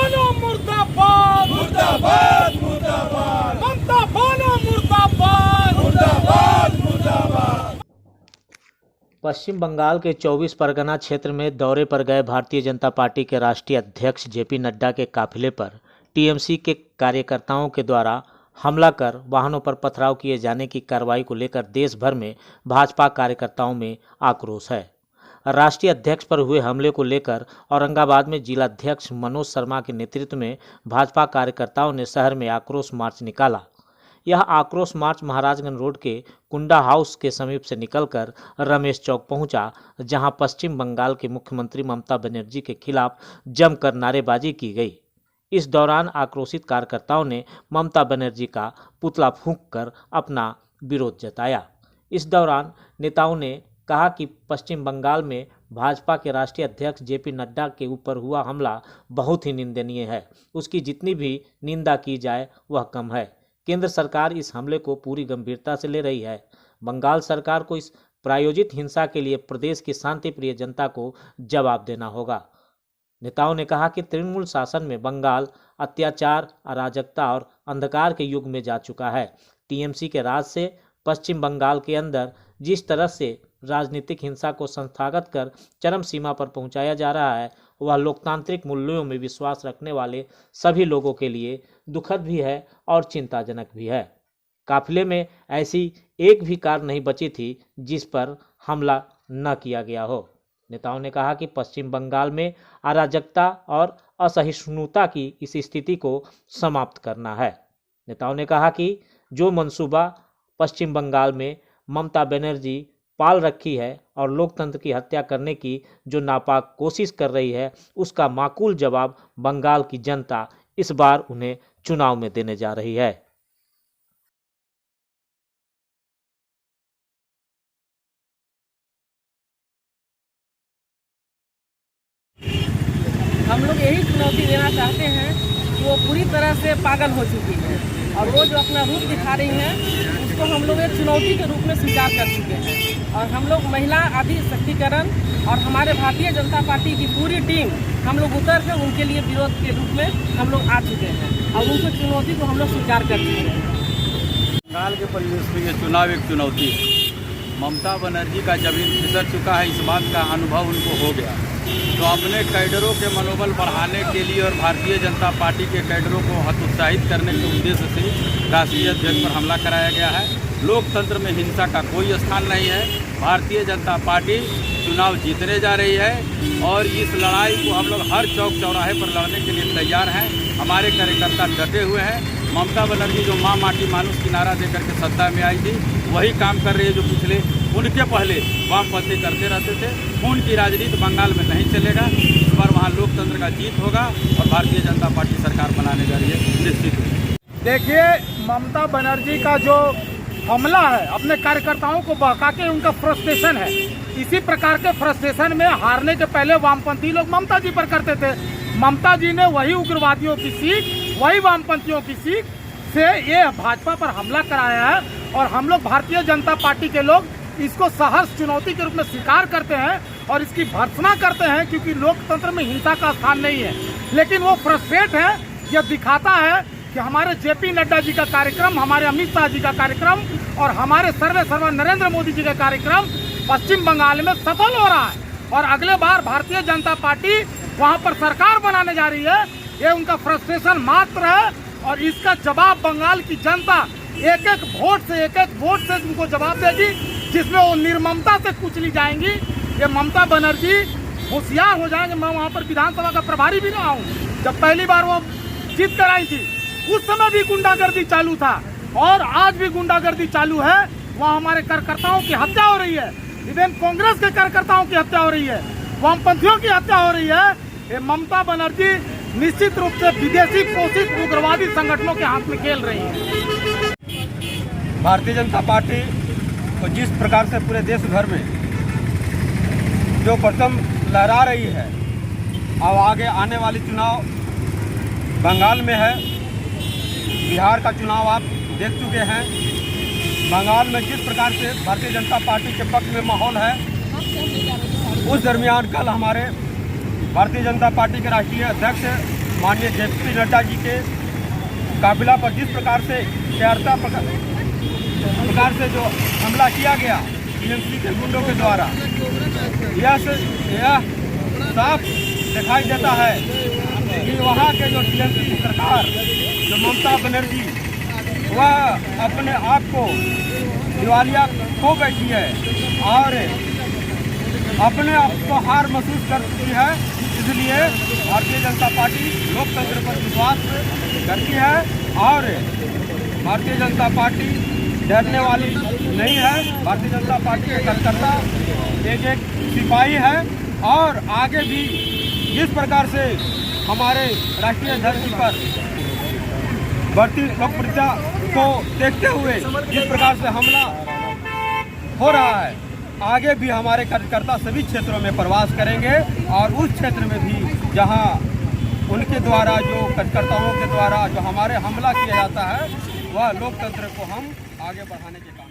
बानो मुर्दाबाद, मुर्दाबाद मुर्दाबाद, ममता बानो मुर्दाबाद, मुर्दाबाद मुर्दाबाद। पश्चिम बंगाल के 24 परगना क्षेत्र में दौरे पर गए भारतीय जनता पार्टी के राष्ट्रीय अध्यक्ष जेपी नड्डा के काफिले पर टीएमसी के कार्यकर्ताओं के द्वारा हमला कर वाहनों पर पथराव किए जाने की कार्रवाई को लेकर देश भर में भाजपा कार्यकर्ताओं में आक्रोश है। राष्ट्रीय अध्यक्ष पर हुए हमले को लेकर औरंगाबाद में जिलाध्यक्ष मनोज शर्मा के नेतृत्व में भाजपा कार्यकर्ताओं ने शहर में आक्रोश मार्च निकाला। यह आक्रोश मार्च महाराजगंज रोड के कुंडा हाउस के समीप से निकलकर रमेश चौक पहुंचा, जहां पश्चिम बंगाल के मुख्यमंत्री ममता बनर्जी के खिलाफ जमकर नारेबाजी की गई। इस दौरान आक्रोशित कार्यकर्ताओं ने ममता बनर्जी का पुतला फूंककर अपना विरोध जताया। इस दौरान नेताओं ने कहा कि पश्चिम बंगाल में भाजपा के राष्ट्रीय अध्यक्ष जेपी नड्डा के ऊपर हुआ हमला बहुत ही निंदनीय है। उसकी जितनी भी निंदा की जाए वह कम है। केंद्र सरकार इस हमले को पूरी गंभीरता से ले रही है। बंगाल सरकार को इस प्रायोजित हिंसा के लिए प्रदेश की शांतिप्रिय जनता को जवाब देना होगा। नेताओं ने कहा कि तृणमूल शासन में बंगाल अत्याचार, अराजकता और अंधकार के युग में जा चुका है। टीएमसी के राज से पश्चिम बंगाल के अंदर जिस तरह से राजनीतिक हिंसा को संस्थागत कर चरम सीमा पर पहुंचाया जा रहा है, वह लोकतांत्रिक मूल्यों में विश्वास रखने वाले सभी लोगों के लिए दुखद भी है और चिंताजनक भी है। काफिले में ऐसी एक भी कार नहीं बची थी जिस पर हमला न किया गया हो। नेताओं ने कहा कि पश्चिम बंगाल में अराजकता और असहिष्णुता की इस स्थिति को समाप्त करना है। नेताओं ने कहा कि जो मंसूबा पश्चिम बंगाल में ममता बनर्जी पाल रखी है और लोकतंत्र की हत्या करने की जो नापाक कोशिश कर रही है, उसका माकूल जवाब बंगाल की जनता इस बार उन्हें चुनाव में देने जा रही है। हम लोग यही चुनौती देना चाहते हैं कि वो पूरी तरह से पागल हो चुकी है और वो जो अपना रूप दिखा रही हैं उसको हम लोग एक चुनौती के रूप में स्वीकार कर चुके हैं। और हम लोग महिला आदि शक्तिकरण और हमारे भारतीय जनता पार्टी की पूरी टीम हम लोग उतर के उनके लिए विरोध के रूप में हम लोग आ चुके हैं और उनकी चुनौती को हम लोग स्वीकार कर चुके हैं। बंगाल के परिवेश में ये चुनाव एक चुनौती है। ममता बनर्जी का जमीन फिसल चुका है, इस बात का अनुभव उनको हो गया। तो अपने कैडरों के मनोबल बढ़ाने के लिए और भारतीय जनता पार्टी के कैडरों को हतोत्साहित करने के उद्देश्य से राष्ट्रीय अध्यक्ष पर हमला कराया गया है। लोकतंत्र में हिंसा का कोई स्थान नहीं है। भारतीय जनता पार्टी चुनाव जीतने जा रही है और इस लड़ाई को हम लोग हर चौक चौराहे पर लड़ने के लिए तैयार हैं। हमारे कार्यकर्ता डटे हुए हैं। ममता बनर्जी जो माँ माटी मानुष की नारा देकर के सत्ता में आई थी, वही काम कर रही है जो पिछले उनके पहले वामपंथी करते रहते थे। खून की राजनीति बंगाल में नहीं चलेगा। इस बार वहाँ लोकतंत्र का जीत होगा और भारतीय जनता पार्टी सरकार बनाने जा रही है, निश्चित। देखिए, ममता बनर्जी का जो हमला है अपने कार्यकर्ताओं को बहका के उनका फ्रस्ट्रेशन है। इसी प्रकार के फ्रस्ट्रेशन में हारने के पहले वामपंथी लोग ममता जी पर करते थे। ममता जी ने वही उग्रवादियों की सीख, वही वामपंथियों की सीख से ये भाजपा पर हमला कराया है और हम लोग भारतीय जनता पार्टी के लोग इसको सहर्ष चुनौती के रूप में स्वीकार करते हैं और इसकी भर्त्सना करते हैं, क्योंकि लोकतंत्र में हिंसा का स्थान नहीं है। लेकिन वो फ्रस्ट्रेट है। यह दिखाता है कि हमारे जेपी नड्डा जी का कार्यक्रम, हमारे अमित शाह जी का कार्यक्रम और हमारे सर्वा नरेंद्र मोदी जी का कार्यक्रम पश्चिम बंगाल में सफल हो रहा है और अगले बार भारतीय जनता पार्टी वहां पर सरकार बनाने जा रही है। ये उनका फ्रस्ट्रेशन मात्र है और इसका जवाब बंगाल की जनता एक एक वोट से उनको जवाब देगी, जिसमें वो निर्ममता से कुचली जाएंगी। ये ममता बनर्जी होशियार हो जाएंगे। मैं वहाँ पर विधानसभा का प्रभारी भी रहा हूँ। जब पहली बार वो जीत कर आई थी उस समय भी गुंडागर्दी चालू था और आज भी गुंडागर्दी चालू है। वहाँ हमारे कार्यकर्ताओं की हत्या हो रही है, इवन कांग्रेस के कार्यकर्ताओं की हत्या हो रही है, वामपंथियों की हत्या हो रही है। ये ममता बनर्जी निश्चित रूप से विदेशी पोषित उग्रवादी संगठनों के हाथ में खेल रही है। भारतीय जनता पार्टी को जिस प्रकार से पूरे देश भर में जो परचम लहरा रही है, अब आगे आने वाली चुनाव बंगाल में है, बिहार का चुनाव आप देख चुके हैं। बंगाल में जिस प्रकार से भारतीय जनता पार्टी के पक्ष में माहौल है, उस दरमियान कल हमारे भारतीय जनता पार्टी के राष्ट्रीय अध्यक्ष माननीय जेपी नड्डा जी के काफिला पर जिस प्रकार से प्रकार से जो हमला किया गया टीएमसी के गुंडों के द्वारा, यह साफ दिखाई देता है कि वहाँ के जो टीएमसी सरकार जो ममता बनर्जी वह अपने आप को दिवालिया खो बैठी है और अपने आप को हार महसूस कर चुकी है। इसलिए भारतीय जनता पार्टी लोकतंत्र पर विश्वास करती है और भारतीय जनता पार्टी डरने वाली नहीं है। भारतीय जनता पार्टी के कार्यकर्ता एक सिपाही है और आगे भी जिस प्रकार से हमारे राष्ट्रीय अध्यक्ष पर बढ़ती लोकप्रियता को देखते हुए जिस प्रकार से हमला हो रहा है, आगे भी हमारे कार्यकर्ता सभी क्षेत्रों में प्रवास करेंगे और उस क्षेत्र में भी जहां उनके द्वारा जो कार्यकर्ताओं के द्वारा जो हमारे हमला किया जाता है वह लोकतंत्र को हम आगे बढ़ाने के